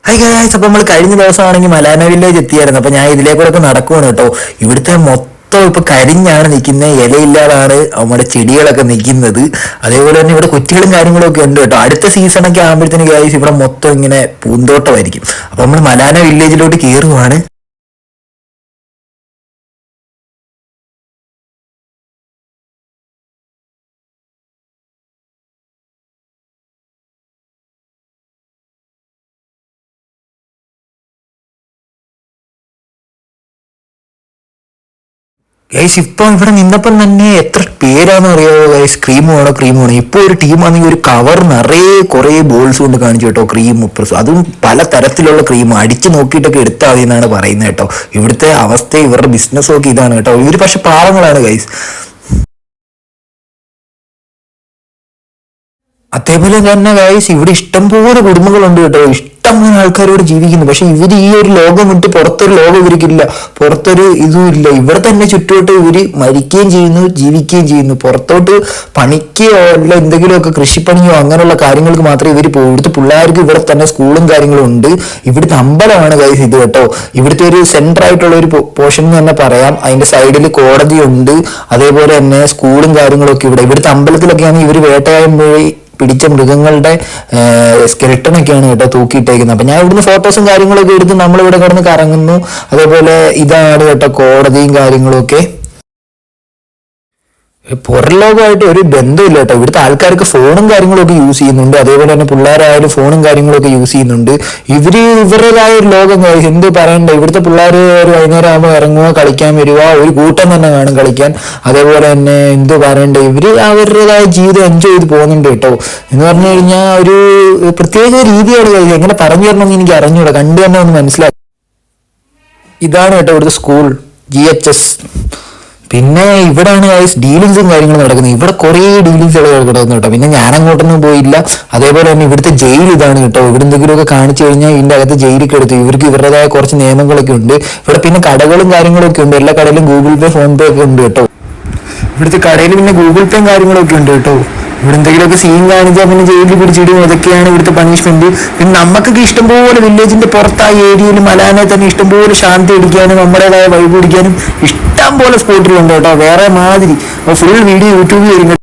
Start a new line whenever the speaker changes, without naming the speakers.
High guys, അപ്പൊ നമ്മൾ കഴിഞ്ഞ ദിവസമാണെങ്കിൽ മലാന വില്ലേജ് എത്തിയായിരുന്നു. അപ്പൊ ഞാൻ ഇതിലേക്കൂടെ നടക്കുവാണ് കേട്ടോ. ഇവിടുത്തെ മൊത്തം ഇപ്പൊ കരിഞ്ഞാണ് നിൽക്കുന്നത്, ഇലയില്ലാതാണ് നമ്മുടെ ചെടികളൊക്കെ നിൽക്കുന്നത്. അതേപോലെ തന്നെ ഇവിടെ കുറ്റികളും കാര്യങ്ങളും ഒക്കെ ഉണ്ട് കേട്ടോ. അടുത്ത സീസണൊക്കെ ആകുമ്പോഴത്തേന് ഗായ്സ് ഇവിടെ മൊത്തം ഇങ്ങനെ പൂന്തോട്ടമായിരിക്കും. അപ്പൊ നമ്മൾ മലാന വില്ലേജിലോട്ട് കയറുവാണ്. ഗൈസ് ഇപ്പൊ ഇവിടെ നിന്നപ്പം തന്നെ എത്ര പേരാന്ന് അറിയാമോ ഗൈസ്? ക്രീം വേണോ ക്രീം വേണോ. ഇപ്പൊ ഒരു ടീമാണെങ്കിൽ ഒരു കവർ നിറയെ കുറെ ബോൾസ് കൊണ്ട് കാണിച്ചു കേട്ടോ, ക്രീം ഉപ്രസും. അതും പല തരത്തിലുള്ള ക്രീം അടിച്ചു നോക്കിയിട്ടൊക്കെ എടുത്താൽ മതി എന്നാണ് പറയുന്നത് കേട്ടോ. ഇവിടുത്തെ അവസ്ഥ, ഇവരുടെ ബിസിനസ്സും ഒക്കെ ഇതാണ് കേട്ടോ. ഇവര് പക്ഷെ പാവങ്ങളാണ് ഗൈസ്. അതേപോലെ തന്നെ ഗൈസ് ഇവിടെ ഇഷ്ടംപോലെ കുടുംബങ്ങളുണ്ട് കേട്ടോ. ഇഷ്ടംപോലെ ആൾക്കാരോട് ജീവിക്കുന്നു. പക്ഷെ ഇവര് ഈ ഒരു ലോകം വിട്ട് പുറത്തൊരു ലോകം ഇവർക്കില്ല, പുറത്തൊരു ഇതും ഇല്ല. ഇവിടെ തന്നെ ചുറ്റുവട്ട് ഇവര് മരിക്കുകയും ചെയ്യുന്നു, ജീവിക്കുകയും ചെയ്യുന്നു. പുറത്തോട്ട് പണിക്കോ അല്ല എന്തെങ്കിലുമൊക്കെ കൃഷിപ്പണിയോ അങ്ങനെയുള്ള കാര്യങ്ങൾക്ക് മാത്രമേ ഇവർ പോകും. ഇവിടുത്തെ പിള്ളേർക്ക് ഇവിടെ തന്നെ സ്കൂളും കാര്യങ്ങളും ഉണ്ട്. ഇവിടുത്തെ അമ്പലമാണ് ഗൈസ് ഇത് കേട്ടോ. ഇവിടുത്തെ ഒരു സെന്റർ ആയിട്ടുള്ള ഒരു പോർഷൻ എന്ന് തന്നെ പറയാം. അതിന്റെ സൈഡിൽ കോടതിയുണ്ട്, അതേപോലെ തന്നെ സ്കൂളും കാര്യങ്ങളും ഒക്കെ ഇവിടെ. ഇവിടുത്തെ അമ്പലത്തിലൊക്കെയാണ് ഇവർ വേട്ടയാടാൻ പോയി പിടിച്ച മൃഗങ്ങളുടെ സ്കെൽട്ടനൊക്കെയാണ് കേട്ടോ തൂക്കിയിട്ടേക്കുന്നത്. അപ്പൊ ഞാൻ ഇവിടുന്ന് ഫോട്ടോസും കാര്യങ്ങളൊക്കെ എടുത്ത് നമ്മളിവിടെ കിടന്ന് കറങ്ങുന്നു. അതേപോലെ ഇതാണ് കേട്ടോ കോടതിയും കാര്യങ്ങളും ഒക്കെ. പുറം ലോകമായിട്ട് ഒരു ബന്ധമില്ല കേട്ടോ. ഇവിടുത്തെ ആൾക്കാർക്ക് ഫോണും കാര്യങ്ങളൊക്കെ യൂസ് ചെയ്യുന്നുണ്ട്. അതേപോലെ തന്നെ പിള്ളേരായാലും ഫോണും കാര്യങ്ങളൊക്കെ യൂസ് ചെയ്യുന്നുണ്ട്. ഇവരുടേതായ ഒരു ലോകം എന്ത് പറയണ്ട. ഇവിടുത്തെ പിള്ളേർ ഒരു വൈകുന്നേരം ആകുമ്പോൾ ഇറങ്ങുക, കളിക്കാൻ വരിക, ഒരു കൂട്ടം തന്നെ കാണും കളിക്കാൻ. അതേപോലെ തന്നെ എന്ത് പറയണ്ട, ഇവര് അവരുടേതായ ജീവിതം എൻജോയ് ചെയ്ത് പോകുന്നുണ്ട് കേട്ടോ. എന്ന് പറഞ്ഞു കഴിഞ്ഞാൽ ഒരു പ്രത്യേക രീതിയാണ്. എങ്ങനെ പറഞ്ഞു തരണമെന്ന് എനിക്ക് അറിഞ്ഞൂടാ, കണ്ടു തന്നെ ഒന്ന് മനസ്സിലാക്കി. ഇതാണ് കേട്ടോ ഇവിടുത്തെ സ്കൂൾ, GHS. പിന്നെ ഇവിടെയാണ് ഗൈസ് ഡീലിങ്സും കാര്യങ്ങളും നടക്കുന്നത്. ഇവിടെ കുറേ ഡീലിങ്സ് കിടക്കുന്നു കേട്ടോ. പിന്നെ ഞാൻ അങ്ങോട്ടൊന്നും പോയില്ല. അതേപോലെ തന്നെ ഇവിടുത്തെ ജയിൽ ഇതാണ് കേട്ടോ. ഇവിടെ എന്തെങ്കിലുമൊക്കെ കാണിച്ചു കഴിഞ്ഞാൽ ഇതിന്റെ അകത്ത് ജയിലിൽ എടുത്തു. ഇവർക്ക് ഇവരുടേതായ കുറച്ച് നിയമങ്ങളൊക്കെ ഉണ്ട് ഇവിടെ. പിന്നെ കടകളും കാര്യങ്ങളൊക്കെ ഉണ്ട്. എല്ലാ കടയിലും ഗൂഗിൾ പേ, ഫോൺ പേ ഒക്കെ ഉണ്ട് കേട്ടോ. ഇവിടുത്തെ കടയിൽ പിന്നെ ഗൂഗിൾ പേയും കാര്യങ്ങളൊക്കെ ഉണ്ട് കേട്ടോ. ഇവിടെ എന്തെങ്കിലുമൊക്കെ സീൻ കാണിച്ചാൽ പിന്നെ ജയിലിൽ പിടിച്ചിടും. അതൊക്കെയാണ് ഇവിടുത്തെ പണിഷ്മെന്റ്. പിന്നെ നമുക്കൊക്കെ ഇഷ്ടംപോലെ വില്ലേജിന്റെ പുറത്തായ ഏരിയയിൽ മലാനെ തന്നെ ഇഷ്ടംപോലെ ശാന്തി അടിക്കാനും നമ്മുടേതായ വൈബ് പിടിക്കാനും ഇഷ്ടം പോലെ സ്പോട്ടുകളുണ്ട് കേട്ടോ. വേറെ മാതിരി ഫുൾ വീഡിയോ യൂട്യൂബിൽ വരും.